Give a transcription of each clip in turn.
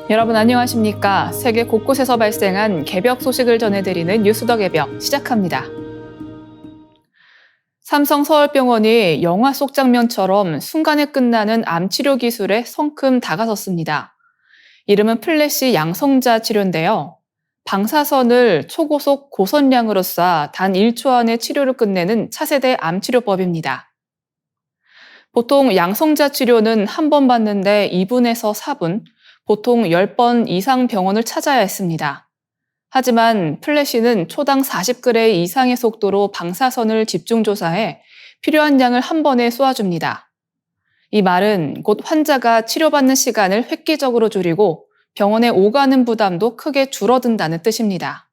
여러분 안녕하십니까? 세계 곳곳에서 발생한 개벽 소식을 전해드리는 뉴스 더 개벽 시작합니다. 삼성 서울병원이 영화 속 장면처럼 순간에 끝나는 암 치료 기술에 성큼 다가섰습니다. 이름은 플래시 양성자 치료인데요. 방사선을 초고속 고선량으로 쏴 단 1초 안에 치료를 끝내는 차세대 암 치료법입니다. 보통 양성자 치료는 한 번 받는데 2분에서 4분, 보통 10번 이상 병원을 찾아야 했습니다. 하지만 플래시는 초당 40g 이상의 속도로 방사선을 집중 조사해 필요한 양을 한 번에 쏘아줍니다. 이 말은 곧 환자가 치료받는 시간을 획기적으로 줄이고 병원에 오가는 부담도 크게 줄어든다는 뜻입니다.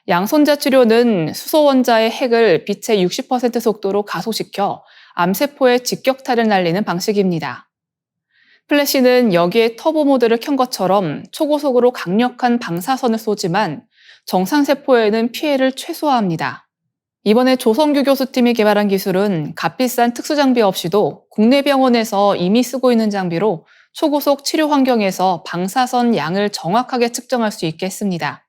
양성자 치료는 수소원자의 핵을 빛의 60% 속도로 가속시켜 암세포에 직격탄을 날리는 방식입니다. 플래시는 여기에 터보 모드를 켠 것처럼 초고속으로 강력한 방사선을 쏘지만 정상세포에는 피해를 최소화합니다. 이번에 조성규 교수팀이 개발한 기술은 값비싼 특수장비 없이도 국내 병원에서 이미 쓰고 있는 장비로 초고속 치료 환경에서 방사선 양을 정확하게 측정할 수 있게 했습니다.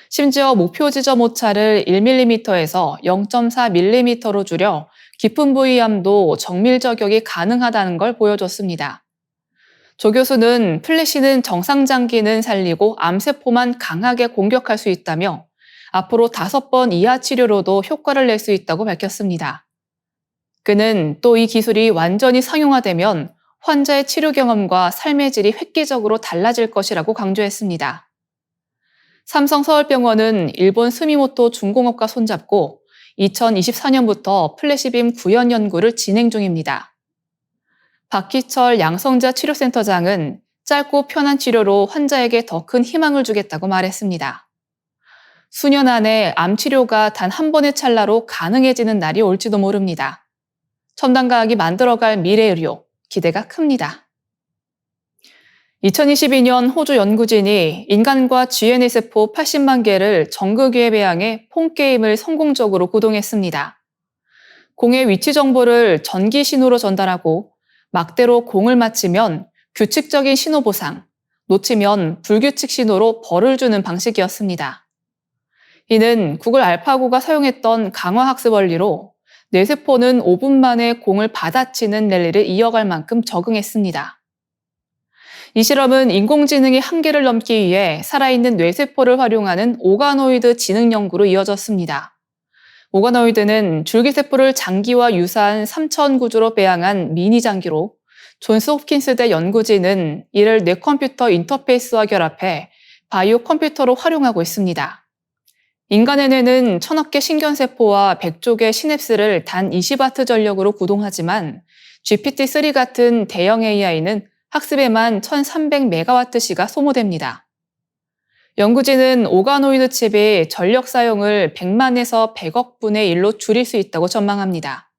심지어 목표 지점 오차를 1mm에서 0.4mm로 줄여 깊은 부위 암도 정밀 저격이 가능하다는 걸 보여줬습니다. 조 교수는 플래시는 정상 장기는 살리고 암세포만 강하게 공격할 수 있다며 앞으로 5번 이하 치료로도 효과를 낼 수 있다고 밝혔습니다. 그는 또 이 기술이 완전히 상용화되면 환자의 치료 경험과 삶의 질이 획기적으로 달라질 것이라고 강조했습니다. 삼성 서울병원은 일본 스미모토 중공업과 손잡고 2024년부터 플래시빔 구현 연구를 진행 중입니다. 박희철 양성자 치료센터장은 짧고 편한 치료로 환자에게 더 큰 희망을 주겠다고 말했습니다. 수년 안에 암 치료가 단 한 번의 찰나로 가능해지는 날이 올지도 모릅니다. 첨단과학이 만들어갈 미래의료, 기대가 큽니다. 2022년 호주 연구진이 인간과 GNA 세포 80만 개를 정극위에 배양해 폰게임을 성공적으로 구동했습니다. 공의 위치 정보를 전기 신호로 전달하고 막대로 공을 맞히면 규칙적인 신호 보상, 놓치면 불규칙 신호로 벌을 주는 방식이었습니다. 이는 구글 알파고가 사용했던 강화학습 원리로 뇌세포는 5분 만에 공을 받아치는 랠리를 이어갈 만큼 적응했습니다. 이 실험은 인공지능의 한계를 넘기 위해 살아있는 뇌세포를 활용하는 오가노이드 지능 연구로 이어졌습니다. 오가노이드는 줄기세포를 장기와 유사한 3천 구조로 배양한 미니 장기로 존스 홉킨스대 연구진은 이를 뇌컴퓨터 인터페이스와 결합해 바이오 컴퓨터로 활용하고 있습니다. 인간의 뇌는 1000억 개 신경세포와 100조 개 시냅스를 단 20W 전력으로 구동하지만 GPT-3 같은 대형 AI는 학습에만 1300MWh가 소모됩니다. 연구진은 오가노이드 칩의 전력 사용을 100만에서 100억 분의 1로 줄일 수 있다고 전망합니다.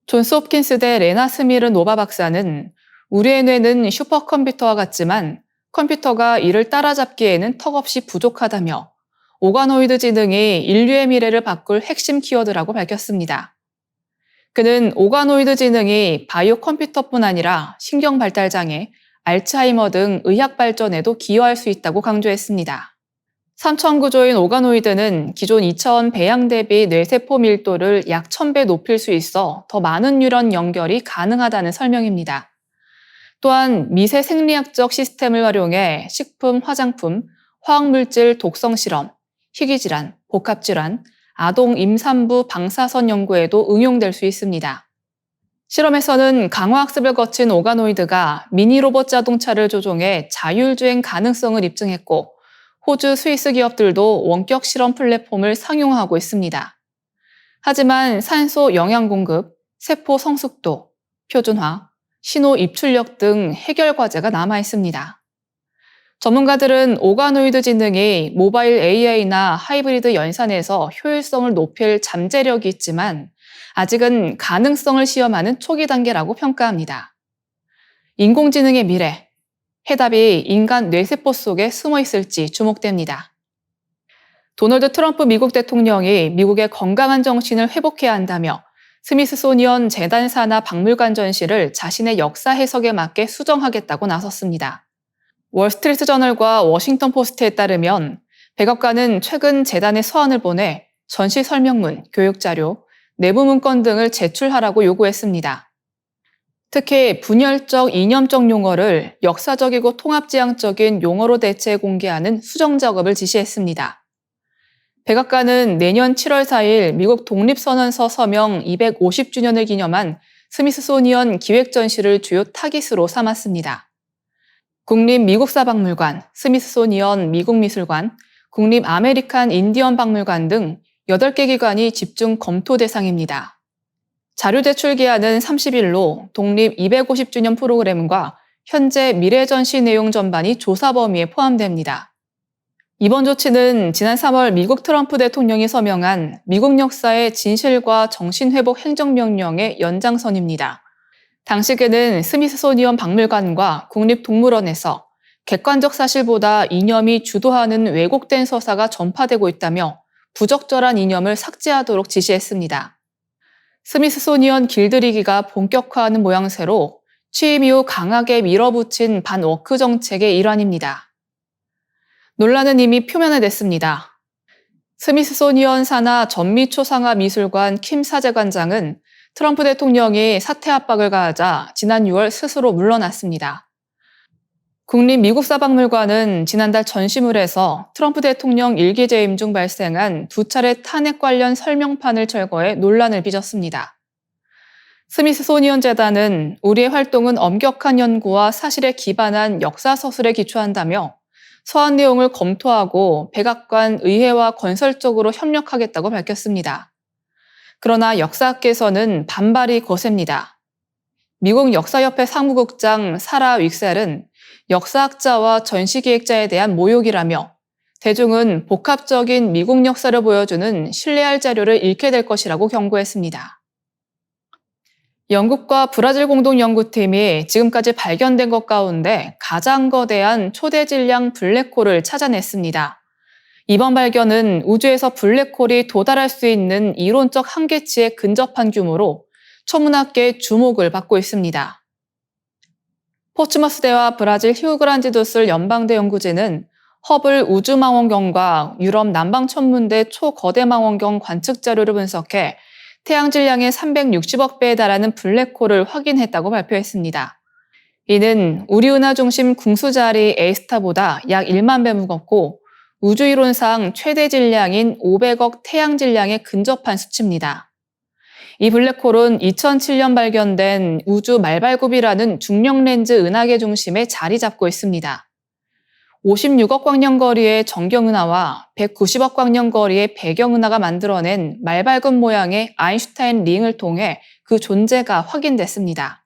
존스 홉킨스대 레나 스미르 노바 박사는 우리의 뇌는 슈퍼컴퓨터와 같지만 컴퓨터가 이를 따라잡기에는 턱없이 부족하다며 오가노이드 지능이 인류의 미래를 바꿀 핵심 키워드라고 밝혔습니다. 그는 오가노이드 지능이 바이오 컴퓨터뿐 아니라 신경 발달 장애, 알츠하이머 등 의학 발전에도 기여할 수 있다고 강조했습니다. 3천 구조인 오가노이드는 기존 2차원 배양 대비 뇌세포 밀도를 약 1000배 높일 수 있어 더 많은 뉴런 연결이 가능하다는 설명입니다. 또한 미세 생리학적 시스템을 활용해 식품, 화장품, 화학물질 독성 실험, 희귀질환, 복합질환, 아동 임산부 방사선 연구에도 응용될 수 있습니다. 실험에서는 강화학습을 거친 오가노이드가 미니 로봇 자동차를 조종해 자율주행 가능성을 입증했고 호주, 스위스 기업들도 원격 실험 플랫폼을 상용화하고 있습니다. 하지만 산소 영양 공급, 세포 성숙도, 표준화, 신호 입출력 등 해결 과제가 남아 있습니다. 전문가들은 오가노이드 지능이 모바일 AI나 하이브리드 연산에서 효율성을 높일 잠재력이 있지만 아직은 가능성을 시험하는 초기 단계라고 평가합니다. 인공지능의 미래, 해답이 인간 뇌세포 속에 숨어 있을지 주목됩니다. 도널드 트럼프 미국 대통령이 미국의 건강한 정신을 회복해야 한다며 스미스소니언 재단 산하 박물관 전시를 자신의 역사 해석에 맞게 수정하겠다고 나섰습니다. 월스트리트저널과 워싱턴 포스트에 따르면 백악관은 최근 재단에 서한을 보내 전시 설명문, 교육자료, 내부 문건 등을 제출하라고 요구했습니다. 특히 분열적, 이념적 용어를 역사적이고 통합지향적인 용어로 대체해 공개하는 수정 작업을 지시했습니다. 백악관은 내년 7월 4일 미국 독립선언서 서명 250주년을 기념한 스미스소니언 기획전시를 주요 타깃으로 삼았습니다. 국립미국사박물관, 스미스소니언 미국미술관, 국립아메리칸 인디언 박물관 등 8개 기관이 집중 검토 대상입니다. 자료 제출 기한은 30일로 독립 250주년 프로그램과 현재 미래 전시 내용 전반이 조사 범위에 포함됩니다. 이번 조치는 지난 3월 미국 트럼프 대통령이 서명한 미국 역사의 진실과 정신회복 행정명령의 연장선입니다. 당시에는 스미스소니언 박물관과 국립동물원에서 객관적 사실보다 이념이 주도하는 왜곡된 서사가 전파되고 있다며 부적절한 이념을 삭제하도록 지시했습니다. 스미스소니언 길들이기가 본격화하는 모양새로 취임 이후 강하게 밀어붙인 반워크 정책의 일환입니다. 논란은 이미 표면화됐습니다. 스미스소니언 산하 전미초상화미술관 킴 사재관장은 트럼프 대통령이 사퇴 압박을 가하자 지난 6월 스스로 물러났습니다. 국립미국사박물관은 지난달 전시물에서 트럼프 대통령 일기 재임 중 발생한 2차례 탄핵 관련 설명판을 철거해 논란을 빚었습니다. 스미스소니언 재단은 우리의 활동은 엄격한 연구와 사실에 기반한 역사서술에 기초한다며 서한 내용을 검토하고 백악관, 의회와 건설적으로 협력하겠다고 밝혔습니다. 그러나 역사학계에서는 반발이 거셉니다. 미국 역사협회 사무국장 사라 윅셀은 역사학자와 전시기획자에 대한 모욕이라며 대중은 복합적인 미국 역사를 보여주는 신뢰할 자료를 잃게 될 것이라고 경고했습니다. 영국과 브라질 공동연구팀이 지금까지 발견된 것 가운데 가장 거대한 초대질량 블랙홀을 찾아냈습니다. 이번 발견은 우주에서 블랙홀이 도달할 수 있는 이론적 한계치에 근접한 규모로 천문학계의 주목을 받고 있습니다. 포츠머스대와 브라질 히우그란지도슬 연방대 연구진은 허블 우주망원경과 유럽 남방천문대 초거대망원경 관측 자료를 분석해 태양 질량의 360억 배에 달하는 블랙홀을 확인했다고 발표했습니다. 이는 우리 은하 중심 궁수자리 A스타보다 약 1만 배 무겁고 우주이론상 최대 질량인 500억 태양 질량에 근접한 수치입니다. 이 블랙홀은 2007년 발견된 우주 말발굽이라는 중력 렌즈 은하계 중심에 자리 잡고 있습니다. 56억 광년거리의 정경은하와 190억 광년거리의 배경은하가 만들어낸 말발굽 모양의 아인슈타인 링을 통해 그 존재가 확인됐습니다.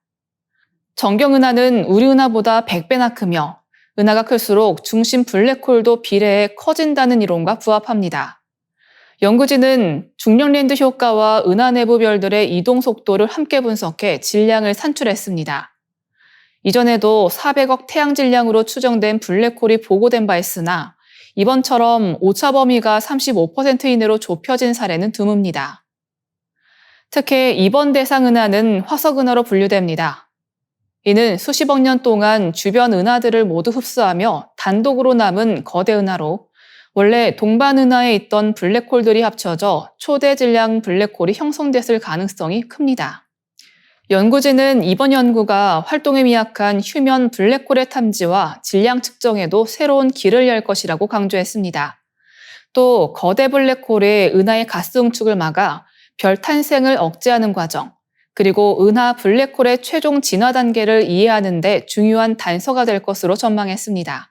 정경은하는 우리 은하보다 100배나 크며 은하가 클수록 중심 블랙홀도 비례해 커진다는 이론과 부합합니다. 연구진은 중력 렌즈 효과와 은하 내부 별들의 이동 속도를 함께 분석해 질량을 산출했습니다. 이전에도 400억 태양 질량으로 추정된 블랙홀이 보고된 바 있으나 이번처럼 오차 범위가 35% 이내로 좁혀진 사례는 드뭅니다. 특히 이번 대상 은하는 화석 은하로 분류됩니다. 이는 수십억 년 동안 주변 은하들을 모두 흡수하며 단독으로 남은 거대 은하로 원래 동반 은하에 있던 블랙홀들이 합쳐져 초대 질량 블랙홀이 형성됐을 가능성이 큽니다. 연구진은 이번 연구가 활동에 미약한 휴면 블랙홀의 탐지와 질량 측정에도 새로운 길을 열 것이라고 강조했습니다. 또 거대 블랙홀의 은하의 가스 응축을 막아 별 탄생을 억제하는 과정, 그리고 은하 블랙홀의 최종 진화 단계를 이해하는 데 중요한 단서가 될 것으로 전망했습니다.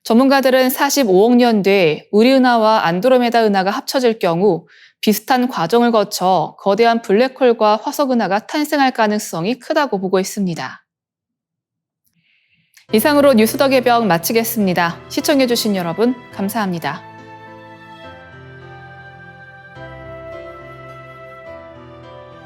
전문가들은 45억 년 뒤 우리 은하와 안드로메다 은하가 합쳐질 경우 비슷한 과정을 거쳐 거대한 블랙홀과 화석 은하가 탄생할 가능성이 크다고 보고 있습니다. 이상으로 뉴스 더 개벽 마치겠습니다. 시청해주신 여러분 감사합니다.